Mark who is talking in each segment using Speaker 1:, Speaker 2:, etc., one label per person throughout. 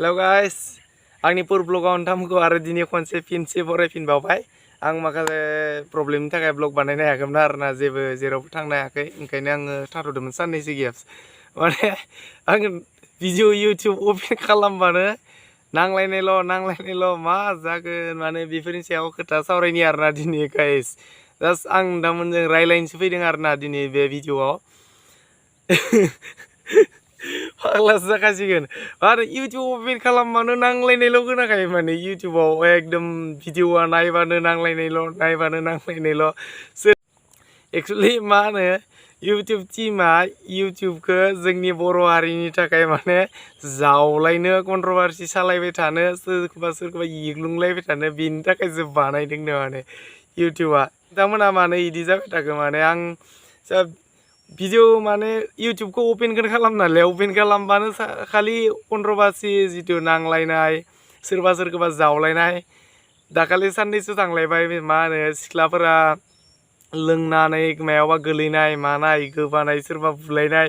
Speaker 1: Hello guys, आंनि पुर ब्लगाव नोंथांमोनखौ आरो दिनै खनसे फिनसे बरायफिनबावबाय। आं माखासे प्रब्लेमनि थाखाय ब्लग बानायनो हायाखैमोन आरोना, जेबो जेरावबो थांनो हायाखै, ओंखायनो आङो थाथ'दोंमोन साननैसो गेप्स। माने आं भिडिअ इउटिउब अपेन खालामबानो नांलायनायल' मा जागोन माने बेफोरनि सायाव खोथा सावरायनि आरोना दिनै गाइस। जास्ट आं नोंथांमोनजों रायलायनोसो फैदों आरोना दिनै बे भिडिअआव। फाग्लासो जाखासिगोन आरो इउटिउब अपेन खालामबानो नांलायनायल' खोनाखायो माने इउटिउबाव एकदम भिडिअआ नायबानो नांलायनायल'। एक्सुवेलि मा होनो इउटिउब टीमा इउटिउबखौ जोंनि बर' हारिनि थाखाय माने जावलायनो कन्ट्रभार्सि सालायबाय थानो सोरखौबा इग्लुंलायबाय थानो बेनि थाखायसो बानायदोंनो माने इउटिउबआ। बिथांमोना मानो इदि जाबाय थाखो माने आं भिडिअ माने इउटिउबखौ अपेनखौनो खालामनालाय अपेन खालामबानो खालि कन्ट्रभार्सि जितु नांलायनाय सोरबा सोरखौबा जावलायनाय। दाखालि साननैसो थांलायबाय मा होनो सिख्लाफोरा लोंनानै मायावबा गोलैनाय मानाय गोबानाय सोरबा बुलायनाय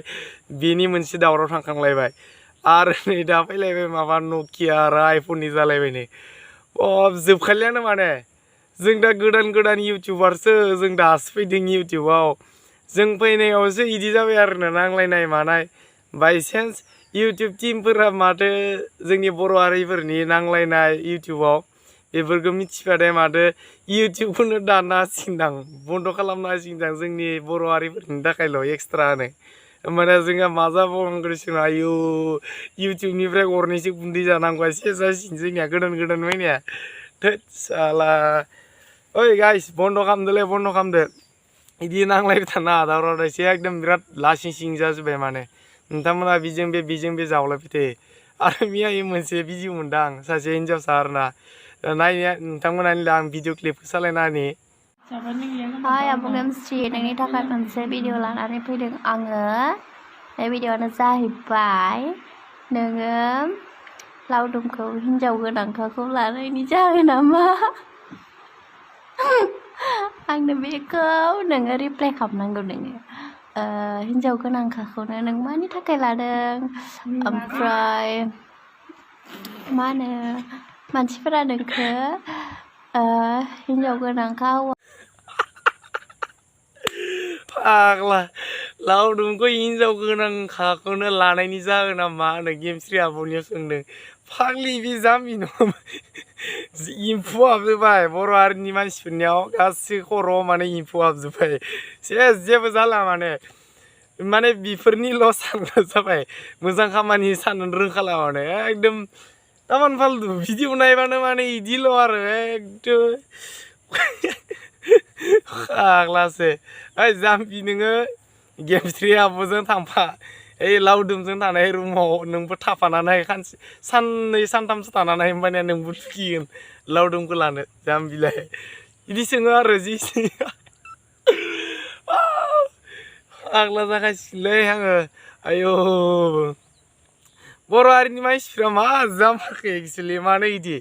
Speaker 1: बेनि मोनसे दावराव थांखांलायबाय। आरो नै दा फैलायबाय माबा नकिया आरो आइफननि जालायबाय नै। जोबखालियानो माने जों दा गोदान इउटिउबारसो, जों दासो फैदों इउटिउबाव। जों फैनायावसो इदि जाबाय आरोना नांलायनाय मानाय। बायचान्स इउटिउब टीमफोरा माथो जोंनि बर' हारिफोरनि नांलायनाय इउटिउबाव बेफोरखौ मिथिबाथाय माथो इउटिउबखौनो दानना होसिगोनदां, बन्द' खालामना होसिगोनदां जोंनि बर' हारिफोरनि थाखायल' एक्सट्रानो। होमबाना जोंहा मा जाबावनांगौसो आयु इउटिउबनिफ्राय गरनैसो गुन्दै जानांगौआ सेस जासिगोन जोंनिया गोदान फैनाया। थोद साला ओइ गाइस बन्द' खालामदो। इदि नांलायबाय थाना दावराव दावसि एकदम बिराद लासिं सिं जाजोब्बाय माने। नोंथांमोना बेजों बे जावलायबाय थायो। आरो मैया मोनसे भिडिअ मोनदों आं, सासे हिन्जावसा आरोना। नायनाया नोंथांमोना आं भिडिअ क्लिपखौ सालायना होनि।
Speaker 2: हाय आब' गेमस्ट्रि, नोंनि थाखाय मोनसे भिडिअ लानानै फैदों आङो। बे भिडिअआनो जाहैबाय नोङो लावदुमखौ हिन्जाव गोनांखाखौ लानायनि जाहोना मा? आंनो बेखौ नोङो रिप्लाइ खालामनांगौ। नोङो हिन्जाव गोनांखाखौनो नों मानि थाखाय लादों, ओमफ्राय मा होनो मानसिफोरा नोंखौ हिन्जाव गोनांखा
Speaker 1: फाग्ला लावदुमखौ हिन्जाव गोनांखाखौनो लानायनि जाहोना मा होनो गेमस्रि आब'नियाव सोंदों। फाग्लि बे जाम्बि नङा, एम्फौ हाबजोब्बाय बर' हारिनि मानसिफोरनियाव गासै खर'आव माने एम्फौ हाबजोब्बाय। जेबो जाला माने बेफोरनिल' सानग्रा जाबाय, मोजां खामानि साननो रोंखाला माने एकदम तामान फालतु भिडिअ नायबानो माने इदिल' आरो एकदम फाग्लासो। ओइ जाम्बि नोङो गेमस्रि आब'जों थांफा, ओइ लावदुमजों थानाय रुमाव नोंबो थाफानानै साननै सानथामसो थानानै होमबानिया नोंबो लुगैगोन लावदुमखौ लानो। जाम्बिलाय बिदि सोङो आरो जि फाग्ला जाखासिगोनलै आङो। आयौ बर' हारिनि मानसिफ्रा मा जामारखो एक्सुवेलि मानो इदि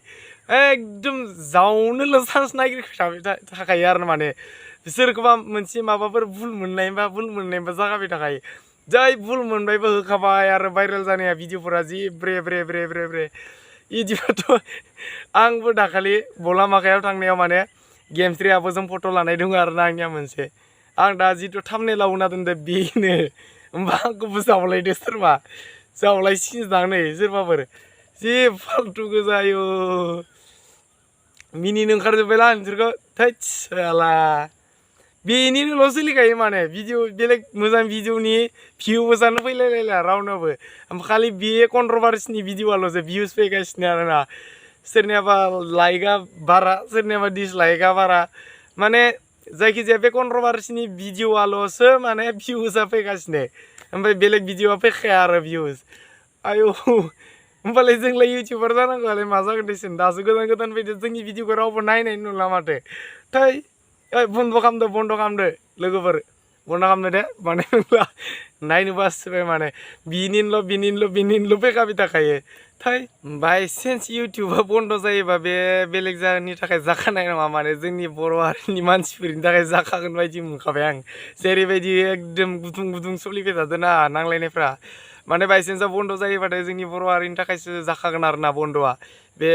Speaker 1: एकदम जावनोल' चान्स नागिरबाय थाखायो आरो माने सोरखौबा मोनसे माबाफोर भुल मोननायबा जागाबाय थाखायो। जाय भुल मोनबायबो होखाबाय आरो भाइरेल जानाया भिडिअफोरा जि ब्रे इदिबाथ' आंबो दाखालि बलामाखायाव थांनायाव माने गेमस्रि आब'जों फट' लानाय दङ आरोना आंनिया मोनसे। आं दा जिथु थाम्बनेइलाव होना दोनदो बेनो, होमबा आंखौबो जावलायदो सोरबा, जावलायसिगोनदां नै सोरबाफोर। जि फाल्तु गोजा आयु मिनिनो ओंखारजोब्बायला नोंसोरखौ। थैद साला बेनिल' सोलिखायो माने भिडिअ, बेलेग मोजां भिडिअनि भिउबो जानो फैलायलायला रावनावबो। खालि बे कन्ट्रभार्सिनि भिडिअआल'सो भिउस फैगासिनो आरोना। सोरनियाबा लाइकआ बारा, सोरनियाबा डिसलाइकआ बारा, माने जायखिजाया बे कन्ट्रभार्सिनि भिडिअआल'सो माने भिउसआ फैगासिनो, ओमफ्राय बेलेग भिडिअआ फैखाया आरो भिउस। आयु होमबालाय जोंलाय इउटिउबार जानांगौआलाय मा जागोन देसुन, दासो गोदान फैदो जोंनि भिडिअखौ रावबो नायनाय नुला माथो। थै ओइ बन्द' खालामदो लोगोफोर, बन्द' खालामदो दे, माने नायनो बासोबाय माने बिनिल' फैखाबाय थाखायो। थै बायसेन्स इउटिउबा बन्द' जायोबा बे बेलेग जाहोननि थाखाय जाखानाय नङा, माने जोंनि बर' हारिनि मानसिफोरनि थाखाय जाखागोन बायदि मोनखाबाय आं। जेरैबायदि एकदम गुदुं सोलिबाय थादों ना नांलायनायफ्रा, माने बायसेन्सआ बन्द जायोबाथाय जोंनि बर' हारिनि थाखायसो जाखागोन आरोना बन्द'आ बे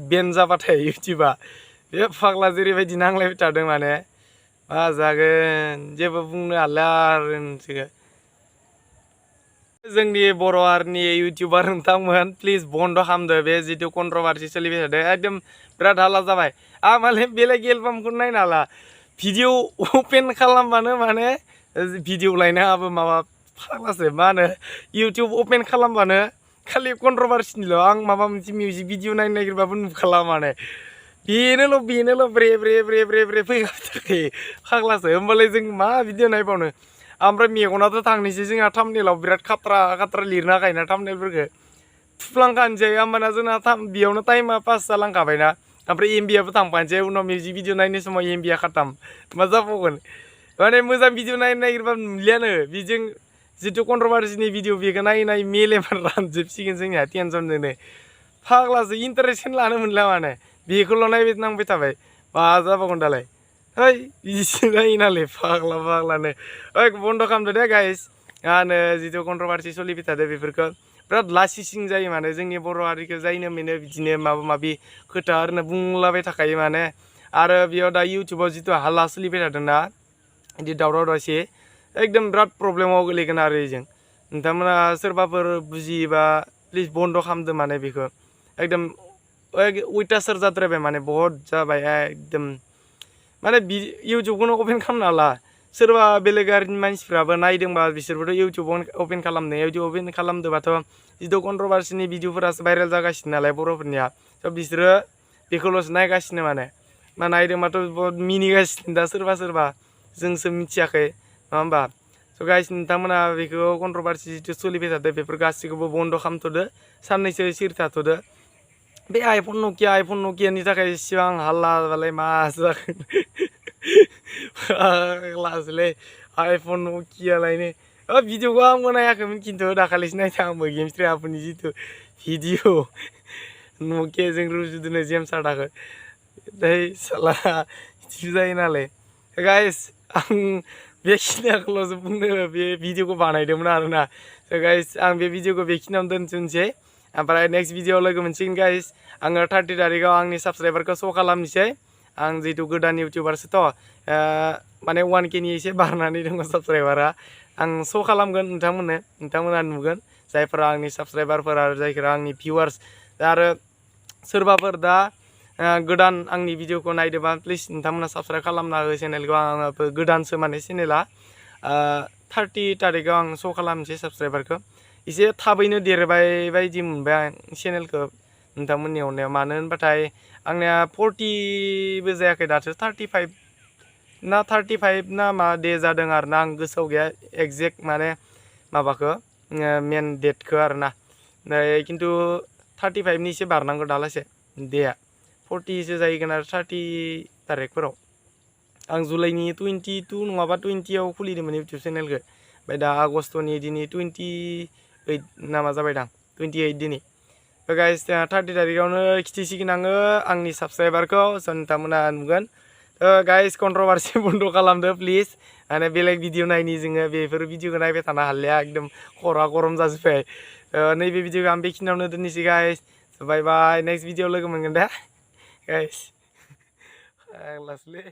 Speaker 1: बेन जाबाथाय इउटुबा बे फाग्ला जेरैबायदि नांलायबाय थादों माने मा जागोन जेबो बुंनो हाला आरो नोंसोरो जोंनि बर' हारिनि इउटुबार नोंथांमोन प्लिज बन्द' खालामदो बे जिथु कन्ट्रभार्सि सोलिबाय थादों एकदम बिराद हाला जाबाय आं माने बेलेग एलबामखौ नायनो हाला भिडिअ अपेन खालामबानो माने भिडिअ लायनाङाबो माबा फाग्लासो मा होनो इउटुब अपेन खालामबानो खालि कन्ट्रभार्सिनिल' आं माबा मोनसे मिउजिक भिडिअ नायनो नागिरबाबो नुखाला माने बेनोल' ब्रे ब्रे ब्रे ब्रे ब्रे फैगाबाय थाखायो फाग्लासो होमबालाय जों मा भिडिअ नायबावनो ओमफ्राय मेगनाथ' थांनोसै जोंहा थाम्बनेलाव बिराद खात्रा खात्रा लिरना होखायोना थाम्बनेलफोरखौ थुफ्लांखानोसै होमबाना जोंना बेयावनो टाइमा पास जालांखाबायना ओमफ्राय एमबियाबो थांफानोसै उनाव मिउजिक भिडिअ नायनाय समाव एमबिया खाताम मा जाबावगोन माने मोजां भिडिअ नायनो नागिरबा नुलियानो बेजों जिथु कन्ट्रभार्सिनि भिडिअ बेखौ नायै मेलेमा रानजोबसिगोन जोंनिया टेनसनजोंनो फाग्लासो इन्टारेस्टखौनो लानो मोनला माने बेखौल' नायबाय नांबाय थाबाय मा जाबावगोन दालाय है बिदिसो जायो नालाय फाग्लानो ओइ बन्द' खालामदो दे गाइस मा होनो जिथु कन्ट्रभार्सि सोलिबाय थादों बेफोरखौ बिराद लासिसिं जायो माने जोंनि बर' हारिखौ जायनो मोनो बिदिनो माबा माबि खोथा ओरैनो बुंलाबाय थाखायो माने आरो बेयाव दा इउटुबाव जिथु हाल्ला सोलिबाय थादोंना बिदि दावराव दावसि एकदम बिराद प्रब्लेमाव गोलैगोन आरो बेजों नोंथांमोना सोरबाफोर बुजियोबा प्लिज बन्द' खालामदो माने बेखौ एकदम अयथासार जाद्रायबाय माने बहुद जाबाय एकदम माने इउटुबखौनो अपेन खालामनो हाला सोरबा बेलेग हारिनि मानसिफ्राबो नायदोंबा बिसोरबोथ' इउटुब अपेन खालामनो इउटुब अपेन खालामदोंबाथ' जिथु कन्ट्रभार्सिनि भिडिअफोरासो भाइरेल जागासिनो नालाय बर'फोरनिया स' बिसोरो बेखौल'सो नायगासिनो माने मा नायदोंबाथ' बहुत मिनिगासिनो दा सोरबा जोंसो मिथियाखै नङा होमबा स' गाइस नोंथांमोना बेखौ कन्ट्रभार्सि जिथु सोलिबाय थादों बेफोर गासैखौबो बन्द' खालामथ'दो साननैसो सिरि थाथ'दो बे आइफन नकियानि थाखाय इसिबां हाल्ला जाबालाय मा जागोन फाग्लासोलै आइफन नकियालायनो भिडिअखौ आंबो नायाखैमोन खिन्थु दाखालिसो नायदों आंबो गेम्स ट्रेआपनि जिथु भिडिअ नकियाजों रुजुदोनो जेम्स आर्टाखौ दै साला बिदि जायो नालाय गाइस आं बेखिनिखौल'सो बुंनो बे भिडिअखौ बानायदोंमोन आरोना स' गाइस आं बे भिडिअखौ बेखिनियावनो दोनथ'नोसै ओमफ्राय नेक्स्ट भिडिअ लोगो मोनसिगोन गाइस आङो 30 तारिखआव आंनि साबसक्राइबारखौ श' खालामनोसै आं जितु गोदान इउटुबारसोथ' माने 1K नि एसे बारनानै दङ साबसक्राइबारा आं श' खालामगोन नोंथांमोना नुगोन जायफोरा आंनि साबसक्राइबारफोर आरो जायफोरा आंनि भिउवार्स आरो सोरबाफोर दा गोदान आंनि भिडिअखौ नायदोंबा प्लिज नोंथांमोना साबसक्राइब खालामना हो चेनेलखौ आंबो गोदानसो माने चेनेला 30 तारिखआव आं श' खालामनोसै साबसक्राइबारखौ एसे थाबैनो देरबाय बायदि मोनबाय आं चेनेलखौ नोंथांमोननि अननायाव मानो होनबाथाय आंनिया 40बो जायाखै दासो 35 ना मा दे जादों आरो ना आं गोसोआव गैया एक्जेक्ट माने माबाखौ मेन डेटखौ आरो ना खिन्थु 35नि एसे बारनांगौ दालासे डेआ 40सो जाहैगोन आरो 30 तारिखफोराव आं जुलाइनि 22 नङाबा 20आव खुलिदोंमोन इउटुब चेनेलखौ ओमफ्राय दा आगस्टनि दिनै 28 नामा जाबाय दां 28 दिनै गाइस 30 तारिखआवनो खिथिसिगोन आङो आंनि साबसक्राइबारखौ स' नोंथांमोना नुगोन गाइस कन्ट्रभार्सि बन्द' खालामदो प्लिज माने बेलेग भिडिअ नायनि जोङो बेफोर भिडिअखौ नायबाय थानो हालिया एकदम खरा गरम जाजोब्बाय नैबे भिडिअखौ आं बेखिनियावनो दोननोसै गाइस बाय बाय नेक्स्ट भिडिअ लोगो मोनगोन दे गाइस लासलै